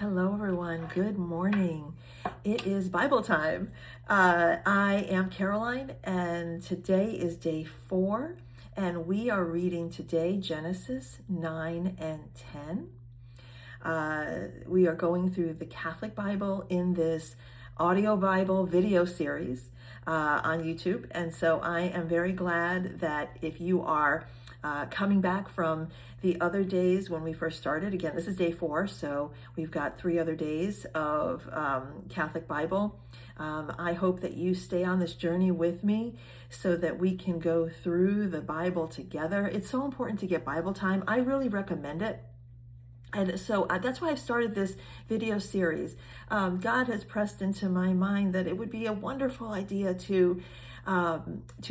Hello, everyone. Good morning. It is Bible time. I am Caroline, and today is day 4, and we are reading today Genesis 9 and 10. We are going through the Catholic Bible in this audio Bible video series on YouTube. And so I am very glad that if you are coming back from the other days when we first started, again, this is day 4, so we've got 3 other days of Catholic Bible. I hope that you stay on this journey with me so that we can go through the Bible together. It's so important to get Bible time. I really recommend it. And so that's why I've started this video series. God has pressed into my mind that it would be a wonderful idea to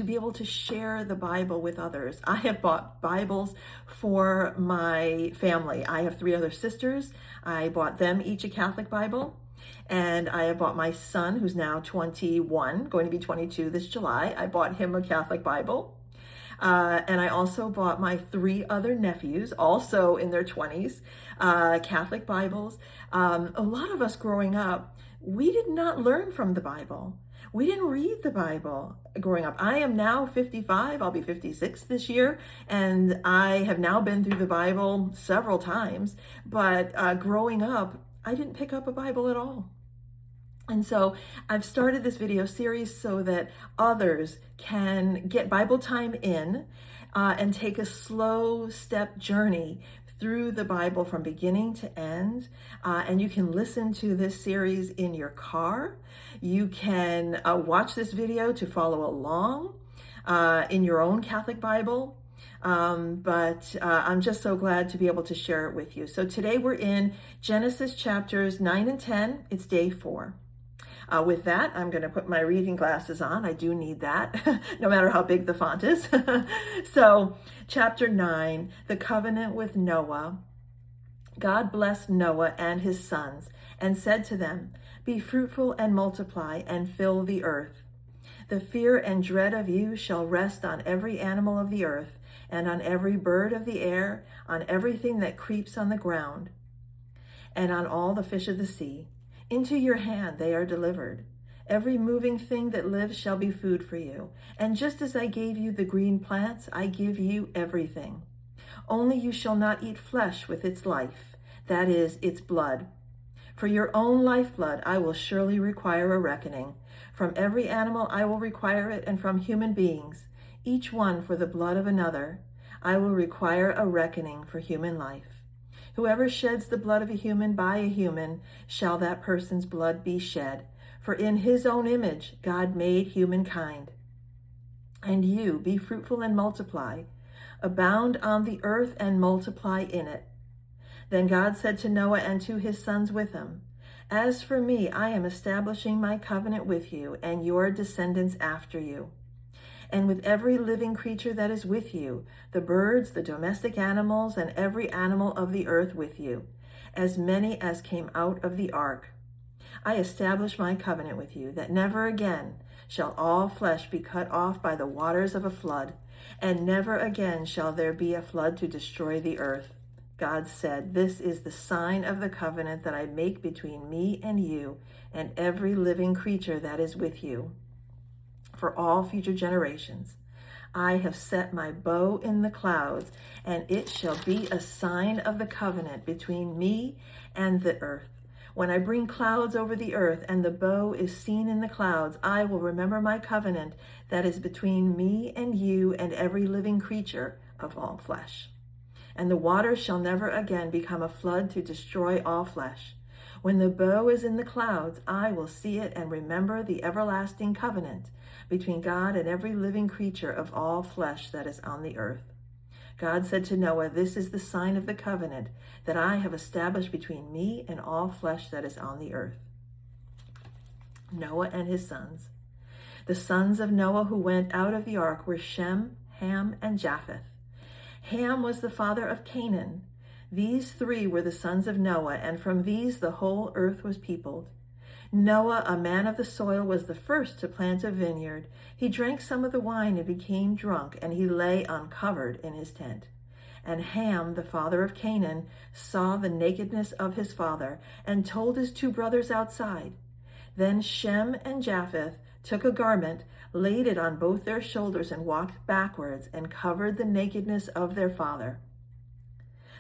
be able to share the Bible with others. I have bought Bibles for my family. I have 3 other sisters. I bought them each a Catholic Bible. And I have bought my son, who's now 21, going to be 22 this July. I bought him a Catholic Bible. And I also bought my 3 other nephews, also in their 20s, Catholic Bibles. A lot of us growing up, we did not learn from the Bible. We didn't read the Bible growing up. I am now 55. I'll be 56 this year. And I have now been through the Bible several times. But growing up, I didn't pick up a Bible at all. And so I've started this video series so that others can get Bible time in and take a slow step journey through the Bible from beginning to end. And you can listen to this series in your car. You can watch this video to follow along in your own Catholic Bible. But I'm just so glad to be able to share it with you. So today we're in Genesis chapters 9 and 10. It's day 4. With that, I'm going to put my reading glasses on. I do need that, no matter how big the font is. So, chapter 9, the covenant with Noah. God blessed Noah and his sons and said to them, "Be fruitful and multiply and fill the earth. The fear and dread of you shall rest on every animal of the earth and on every bird of the air, on everything that creeps on the ground, and on all the fish of the sea. Into your hand they are delivered. Every moving thing that lives shall be food for you. And just as I gave you the green plants, I give you everything. Only you shall not eat flesh with its life, that is, its blood. For your own lifeblood I will surely require a reckoning. From every animal I will require it, and from human beings, each one for the blood of another, I will require a reckoning for human life. Whoever sheds the blood of a human by a human, shall that person's blood be shed. For in his own image God made humankind. And you, be fruitful and multiply. Abound on the earth and multiply in it." Then God said to Noah and to his sons with him, "As for me, I am establishing my covenant with you and your descendants after you, and with every living creature that is with you, the birds, the domestic animals, and every animal of the earth with you, as many as came out of the ark. I establish my covenant with you, that never again shall all flesh be cut off by the waters of a flood, and never again shall there be a flood to destroy the earth. God said, "This is the sign of the covenant that I make between me and you and every living creature that is with you for all future generations. I have set my bow in the clouds, and it shall be a sign of the covenant between me and the earth. When I bring clouds over the earth and the bow is seen in the clouds, I will remember my covenant that is between me and you and every living creature of all flesh. And the waters shall never again become a flood to destroy all flesh. When the bow is in the clouds, I will see it and remember the everlasting covenant between God and every living creature of all flesh that is on the earth." God said to Noah, "This is the sign of the covenant that I have established between me and all flesh that is on the earth." Noah and his sons. The sons of Noah who went out of the ark were Shem, Ham, and Japheth. Ham was the father of Canaan. These 3 were the sons of Noah, and from these the whole earth was peopled. Noah, a man of the soil, was the first to plant a vineyard. He drank some of the wine and became drunk, and he lay uncovered in his tent. And Ham, the father of Canaan, saw the nakedness of his father and told his two brothers outside. Then Shem and Japheth took a garment, laid it on both their shoulders, and walked backwards and covered the nakedness of their father.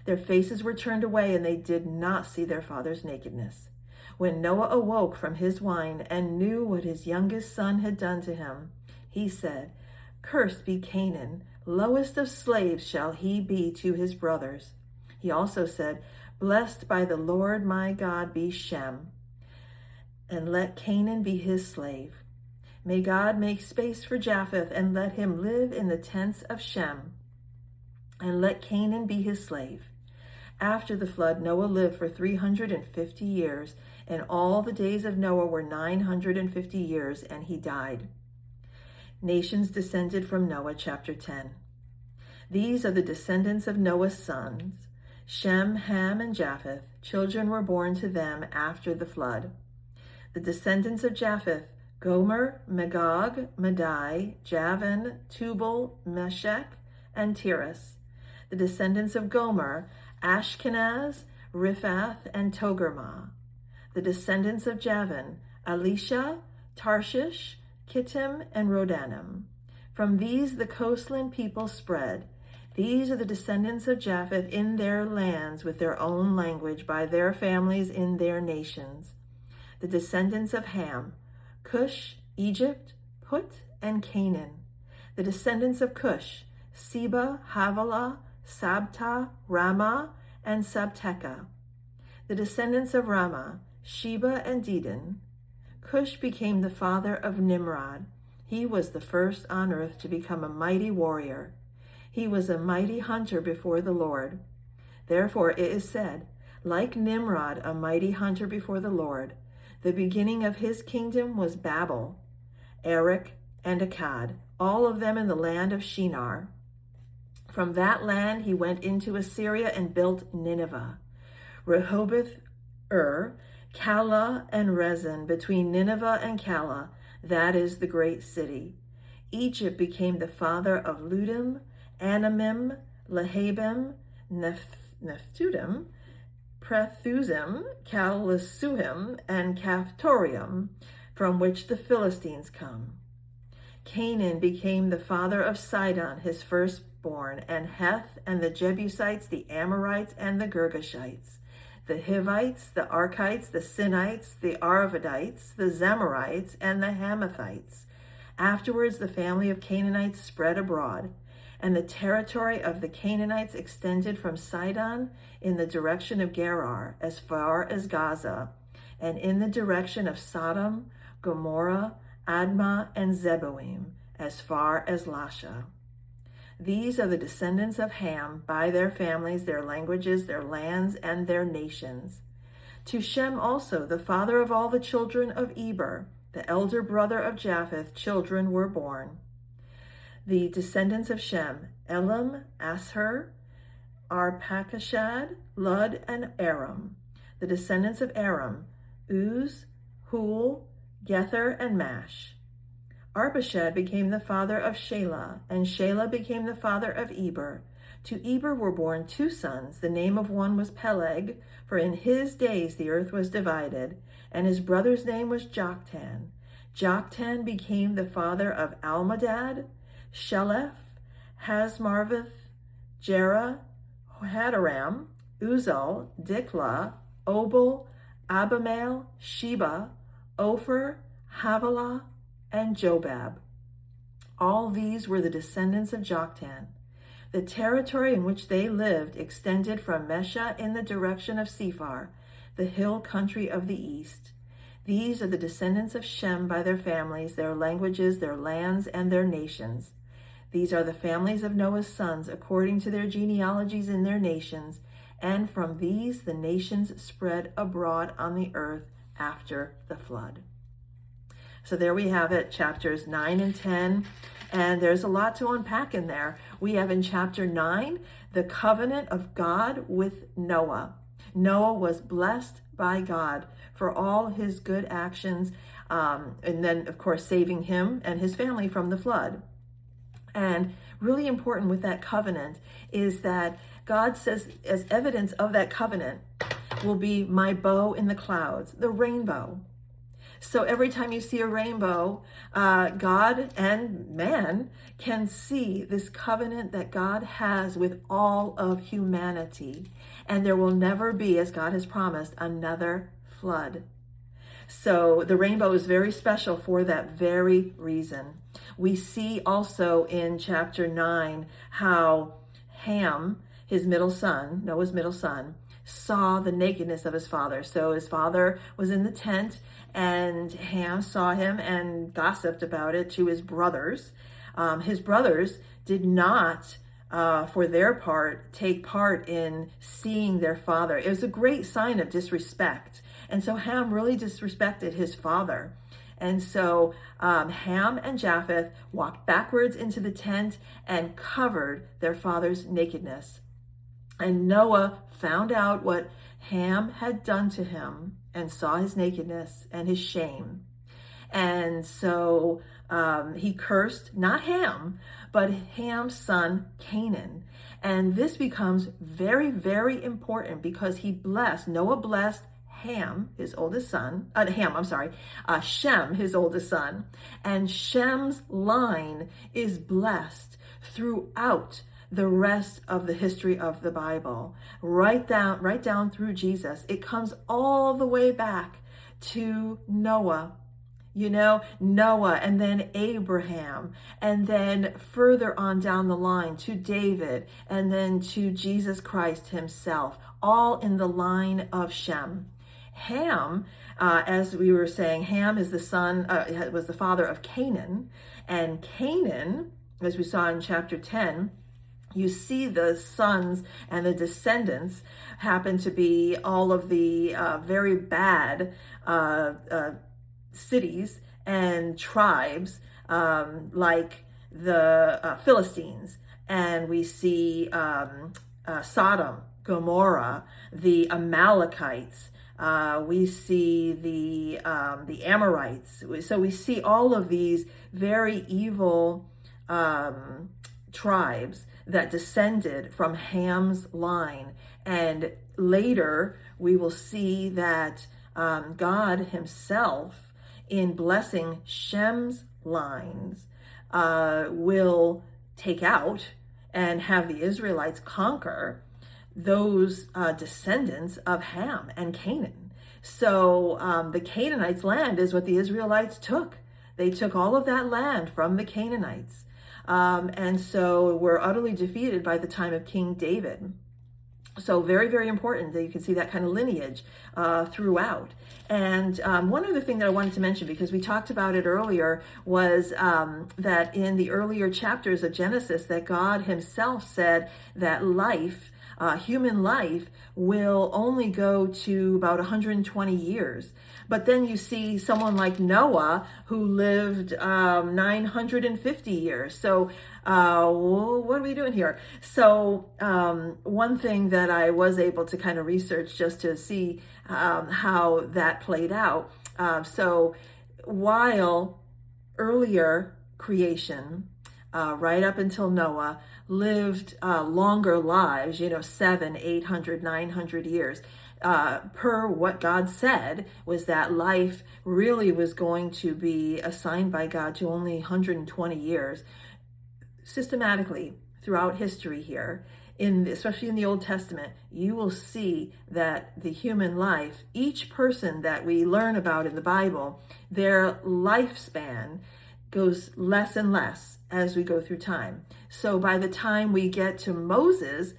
Their faces were turned away, and they did not see their father's nakedness. When Noah awoke from his wine and knew what his youngest son had done to him, he said, "Cursed be Canaan, lowest of slaves shall he be to his brothers." He also said, "Blessed by the Lord my God be Shem, and let Canaan be his slave. May God make space for Japheth, and let him live in the tents of Shem, and let Canaan be his slave." After the flood, Noah lived for 350 years, and all the days of Noah were 950 years, and he died. Nations descended from Noah, chapter 10. These are the descendants of Noah's sons, Shem, Ham, and Japheth. Children were born to them after the flood. The descendants of Japheth: Gomer, Magog, Madai, Javan, Tubal, Meshech, and Tiras. The descendants of Gomer: Ashkenaz, Riphath, and Togarmah. The descendants of Javan: Elisha, Tarshish, Kittim, and Rodanim. From these the coastland people spread. These are the descendants of Japheth in their lands with their own language, by their families in their nations. The descendants of Ham: Cush, Egypt, Put, and Canaan. The descendants of Cush: Seba, Havilah, Sabta, Ramah, and Sabteca. The descendants of Ramah: Sheba and Dedan. Cush became the father of Nimrod. He was the first on earth to become a mighty warrior. He was a mighty hunter before the Lord. Therefore it is said, like Nimrod, a mighty hunter before the Lord, the beginning of his kingdom was Babel, Erech, and Akkad, all of them in the land of Shinar. From that land he went into Assyria and built Nineveh, Rehoboth, Calah, and Rezin, between Nineveh and Calah, that is the great city. Egypt became the father of Ludim, Anamim, Lehabim, Nephtudim, Prethuzim, Calisuhim, and Caphtorium, from which the Philistines come. Canaan became the father of Sidon, his firstborn, and Heth, and the Jebusites, the Amorites, and the Girgashites, the Hivites, the Arkites, the Sinites, the Arvadites, the Zemarites, and the Hamathites. Afterwards, the family of Canaanites spread abroad, and the territory of the Canaanites extended from Sidon in the direction of Gerar as far as Gaza, and in the direction of Sodom, Gomorrah, Admah, and Zeboim as far as Lasha. These are the descendants of Ham by their families, their languages, their lands, and their nations. To Shem also, the father of all the children of Eber, the elder brother of Japheth, children were born. The descendants of Shem: Elam, Asher, Arpachshad, Lud, and Aram. The descendants of Aram: Uz, Hul, Gether, and Mash. Arpachshad became the father of Shelah, and Shelah became the father of Eber. To Eber were born two sons. The name of one was Peleg, for in his days the earth was divided, and his brother's name was Joktan. Joktan became the father of Almadad, Sheleph, Hazmarveth, Jerah, Hadaram, Uzal, Diklah, Obal, Abimael, Sheba, Ophir, Havilah, and Jobab. All these were the descendants of Joktan. The territory in which they lived extended from Mesha in the direction of Sephar, the hill country of the east. These are the descendants of Shem by their families, their languages, their lands, and their nations. These are the families of Noah's sons according to their genealogies in their nations, and from these the nations spread abroad on the earth after the flood. So there we have it, chapters 9 and 10, and there's a lot to unpack in there. We have in chapter 9, the covenant of God with Noah. Noah was blessed by God for all his good actions, and then, of course, saving him and his family from the flood. And really important with that covenant is that God says, as evidence of that covenant will be my bow in the clouds, the rainbow. So every time you see a rainbow, God and man can see this covenant that God has with all of humanity. And there will never be, as God has promised, another flood. So the rainbow is very special for that very reason. We see also in chapter 9 how Ham, his middle son, Noah's middle son, saw the nakedness of his father. So his father was in the tent, and Ham saw him and gossiped about it to his brothers. His brothers did not, for their part, take part in seeing their father. It was a great sign of disrespect. And so Ham really disrespected his father. And so Ham and Japheth walked backwards into the tent and covered their father's nakedness. And Noah found out what Ham had done to him and saw his nakedness and his shame. And so he cursed not Ham, but Ham's son Canaan. And this becomes very, very important because Noah blessed Ham, his oldest son, Shem, his oldest son. And Shem's line is blessed throughout the rest of the history of the Bible, right down through Jesus. It comes all the way back to Noah, Noah, and then Abraham, and then further on down the line to David, and then to Jesus Christ himself, all in the line of Shem. Ham, as we were saying, Ham is was the father of Canaan, and Canaan, as we saw in chapter 10, you see the sons and the descendants happen to be all of the very bad cities and tribes, like the Philistines. And we see Sodom, Gomorrah, the Amalekites. We see the Amorites. So we see all of these very evil tribes that descended from Ham's line. And later we will see that God himself, in blessing Shem's lines, will take out and have the Israelites conquer those descendants of Ham and Canaan. So the Canaanites' land is what the Israelites took. They took all of that land from the Canaanites. And so were utterly defeated by the time of King David. So very, very important that you can see that kind of lineage throughout. And one other thing that I wanted to mention, because we talked about it earlier, was that in the earlier chapters of Genesis, that God himself said that human life will only go to about 120 years. But then you see someone like Noah who lived 950 years. So what are we doing here? So one thing that I was able to kind of research just to see how that played out. So while earlier creation, right up until Noah, lived longer lives, 700, 800, 900 years. Per what God said was that life really was going to be assigned by God to only 120 years. Systematically throughout history here, especially in the Old Testament, you will see that the human life, each person that we learn about in the Bible, their lifespan goes less and less as we go through time. So by the time we get to Moses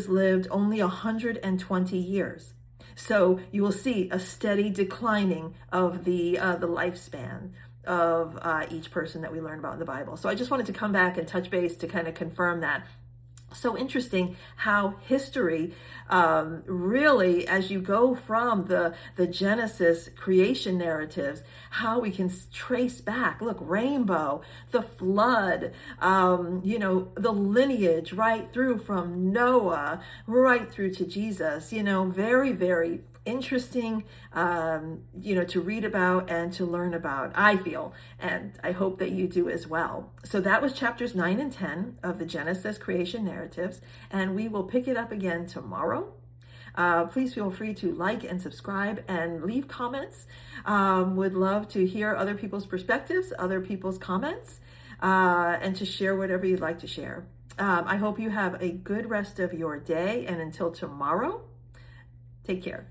lived only 120 years. So you will see a steady declining of the lifespan of each person that we learn about in the Bible. So I just wanted to come back and touch base to kind of confirm that. So interesting how history really, as you go from the Genesis creation narratives, how we can trace back, look, rainbow, the flood, the lineage right through from Noah right through to Jesus, very, very interesting, to read about and to learn about, I feel, and I hope that you do as well. So that was chapters 9 and 10 of the Genesis creation narratives, and we will pick it up again tomorrow. Please feel free to like and subscribe and leave comments. Would love to hear other people's perspectives, other people's comments, and to share whatever you'd like to share. I hope you have a good rest of your day, and until tomorrow, take care.